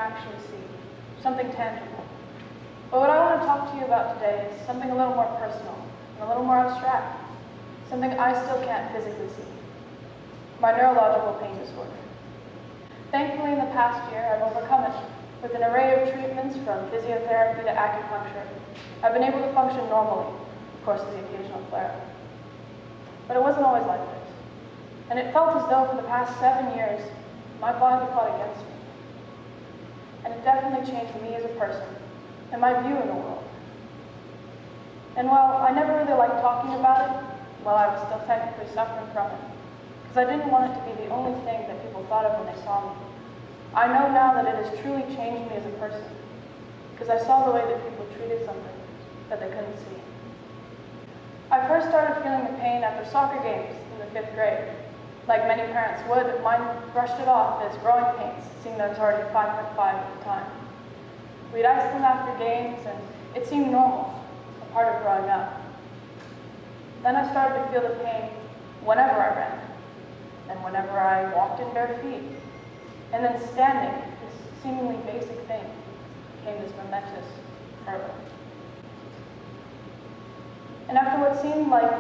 actually see, something tangible. But what I want to talk to you about today is something a little more personal and a little more abstract, something I still can't physically see, my neurological pain disorder. Thankfully, in the past year, I've overcome it. With an array of treatments from physiotherapy to acupuncture, I've been able to function normally, of course with the occasional flare-up. But it wasn't always like this. And it felt as though for the past 7 years, my body fought against me. And it definitely changed me as a person and my view in the world. And while I never really liked talking about it, while I was still technically suffering from it, because I didn't want it to be the only thing that people thought of when they saw me, I know now that it has truly changed me as a person, because I saw the way that people treated something that they couldn't see. I first started feeling the pain after soccer games in the 5th grade. Like many parents would, mine brushed it off as growing pains, seeing that I was already 5'5" at the time. We'd ice them after games, and it seemed normal, a part of growing up. Then I started to feel the pain whenever I ran, and whenever I walked in bare feet. And then standing, this seemingly basic thing, became this momentous hurdle. And after what seemed like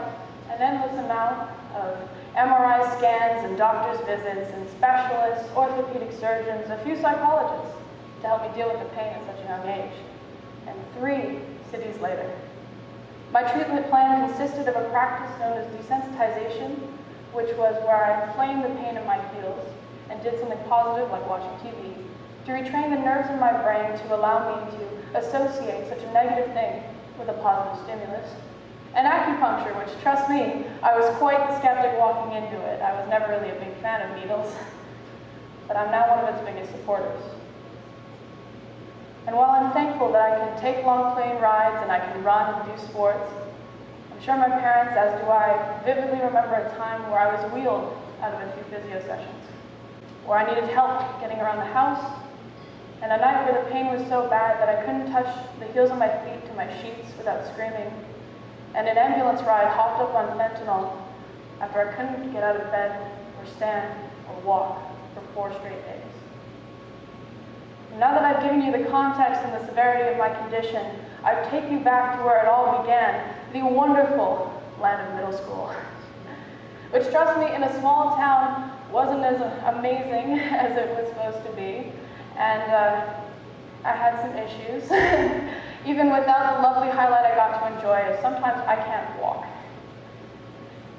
an endless amount of MRI scans and doctor's visits and specialists, orthopedic surgeons, a few psychologists to help me deal with the pain at such a young age, and 3 cities later, my treatment plan consisted of a practice known as desensitization, which was where I inflamed the pain in my heels and did something positive like watching TV to retrain the nerves in my brain to allow me to associate such a negative thing with a positive stimulus. And acupuncture, which, trust me, I was quite the skeptic walking into it. I was never really a big fan of needles, but I'm now one of its biggest supporters. And while I'm thankful that I can take long plane rides and I can run and do sports, I'm sure my parents, as do I, vividly remember a time where I was wheeled out of a few physio sessions, where I needed help getting around the house, and a night where the pain was so bad that I couldn't touch the heels of my feet to my sheets without screaming, and an ambulance ride hopped up on fentanyl after I couldn't get out of bed or stand or walk for 4 straight days. And now that I've given you the context and the severity of my condition, I take you back to where it all began, the wonderful land of middle school, which, trust me, in a small town wasn't as amazing as it was supposed to be, and I had some issues. Even without the lovely highlight I got to enjoy, sometimes I can't walk.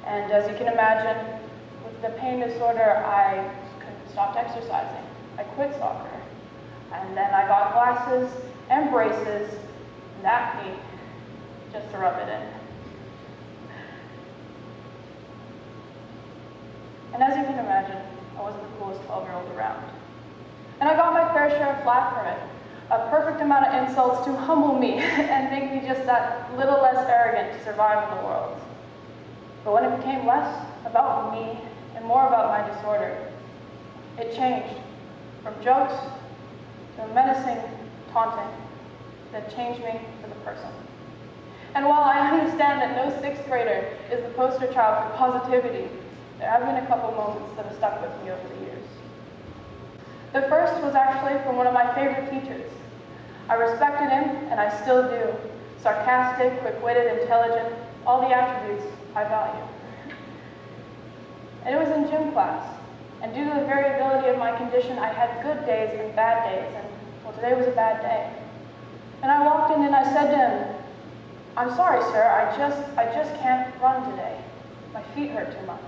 And as you can imagine, with the pain disorder, I stopped exercising. I quit soccer. And then I got glasses and braces and acne just to rub it in. And as you can imagine, I wasn't the coolest 12-year-old around. And I got my fair share of flack from it. A perfect amount of insults to humble me and make me just that little less arrogant to survive in the world. But when it became less about me and more about my disorder, it changed from jokes to a menacing taunting that changed me for the person. And while I understand that no 6th grader is the poster child for positivity, there have been a couple moments that have stuck with me over the years. The first was actually from one of my favorite teachers. I respected him, and I still do. Sarcastic, quick-witted, intelligent, all the attributes I value. And it was in gym class. And due to the variability of my condition, I had good days and bad days, and well, today was a bad day. And I walked in and I said to him, "I'm sorry, sir, I just can't run today. My feet hurt too much."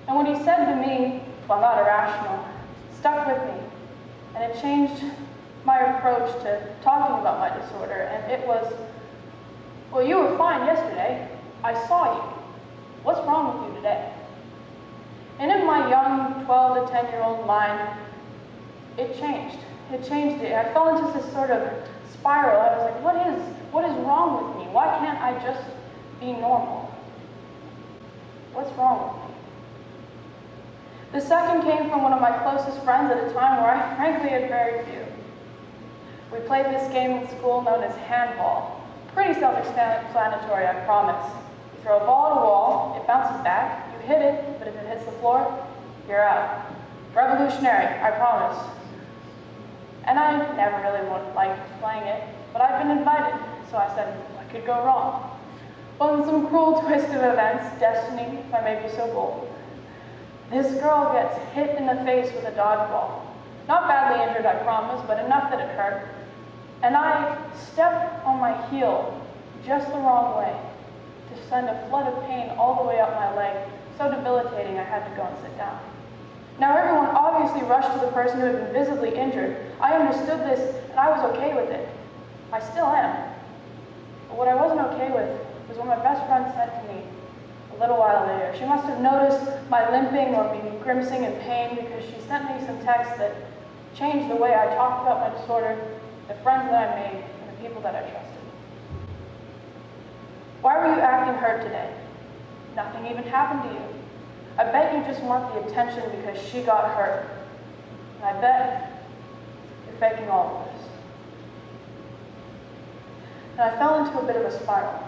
And what he said to me, while not irrational, stuck with me, and it changed my approach to talking about my disorder, and it was, "Well, you were fine yesterday. I saw you. What's wrong with you today?" And in my young 12 to 10-year-old mind, it changed. It changed it. I fell into this sort of spiral. I was like, what is wrong with me? Why can't I just be normal? What's wrong with me? The second came from one of my closest friends at a time where I frankly had very few. We played this game in school known as handball. Pretty self-explanatory, I promise. You throw a ball at a wall, it bounces back, you hit it, but if it hits the floor, you're out. Revolutionary, I promise. And I never really liked playing it, but I'd been invited, so I said, what could go wrong? Well, in some cruel twist of events, destiny, if I may be so bold, this girl gets hit in the face with a dodgeball. Not badly injured, I promise, but enough that it hurt. And I stepped on my heel just the wrong way to send a flood of pain all the way up my leg, so debilitating I had to go and sit down. Now everyone obviously rushed to the person who had been visibly injured. I understood this, and I was okay with it. I still am. But what I wasn't okay with was when my best friend said to me a little while later. She must have noticed my limping or me grimacing in pain because she sent me some texts that changed the way I talked about my disorder, the friends that I made, and the people that I trusted. Why were you acting hurt today? Nothing even happened to you. I bet you just want the attention because she got hurt. And I bet you're faking all of this. And I fell into a bit of a spiral.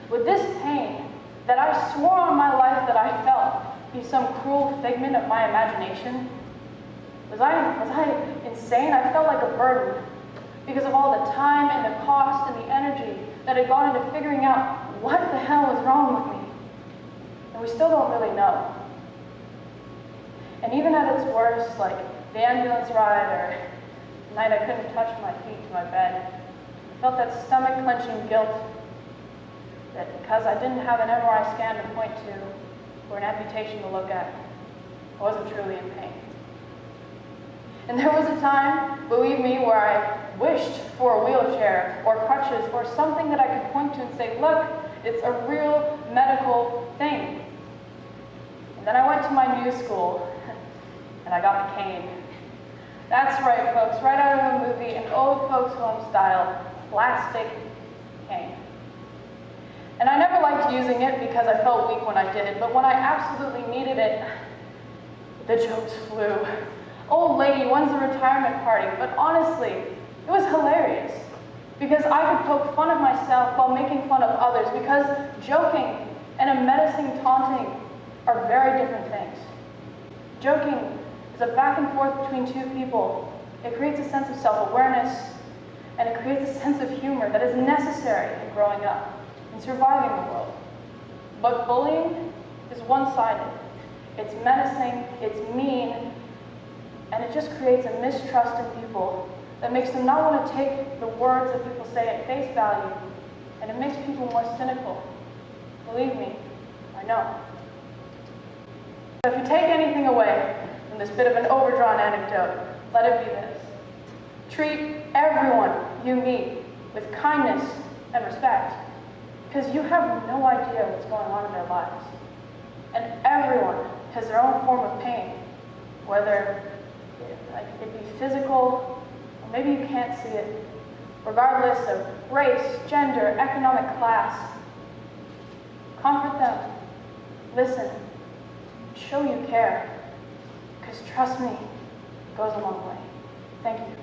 Would this pain that I swore on my life that I felt be some cruel figment of my imagination? Was I insane? I felt like a burden because of all the time and the cost and the energy that had gone into figuring out what the hell was wrong with me. And we still don't really know. And even at its worst, like the ambulance ride or the night I couldn't touch my feet to my bed, I felt that stomach-clenching guilt that because I didn't have an MRI scan to point to or an amputation to look at, I wasn't truly in pain. And there was a time, believe me, where I wished for a wheelchair or crutches or something that I could point to and say, look, it's a real medical thing. And then I went to my new school, and I got the cane. That's right, folks, right out of a movie, an old folks home style, plastic cane. And I never liked using it because I felt weak when I did, but when I absolutely needed it, the jokes flew. Old lady, when's the retirement party? But honestly, it was hilarious because I could poke fun at myself while making fun of others because joking and a menacing taunting are very different things. Joking is a back and forth between two people. It creates a sense of self-awareness and it creates a sense of humor that is necessary in growing up and surviving the world. But bullying is one-sided. It's menacing, it's mean, and it just creates a mistrust in people that makes them not want to take the words that people say at face value, and it makes people more cynical. Believe me, I know. So if you take anything away from this bit of an overdrawn anecdote, let it be this. Treat everyone you meet with kindness and respect, because you have no idea what's going on in their lives. And everyone has their own form of pain, whether it be physical, or maybe you can't see it, regardless of race, gender, economic class. Comfort them, listen, show you care, because trust me, it goes a long way. Thank you.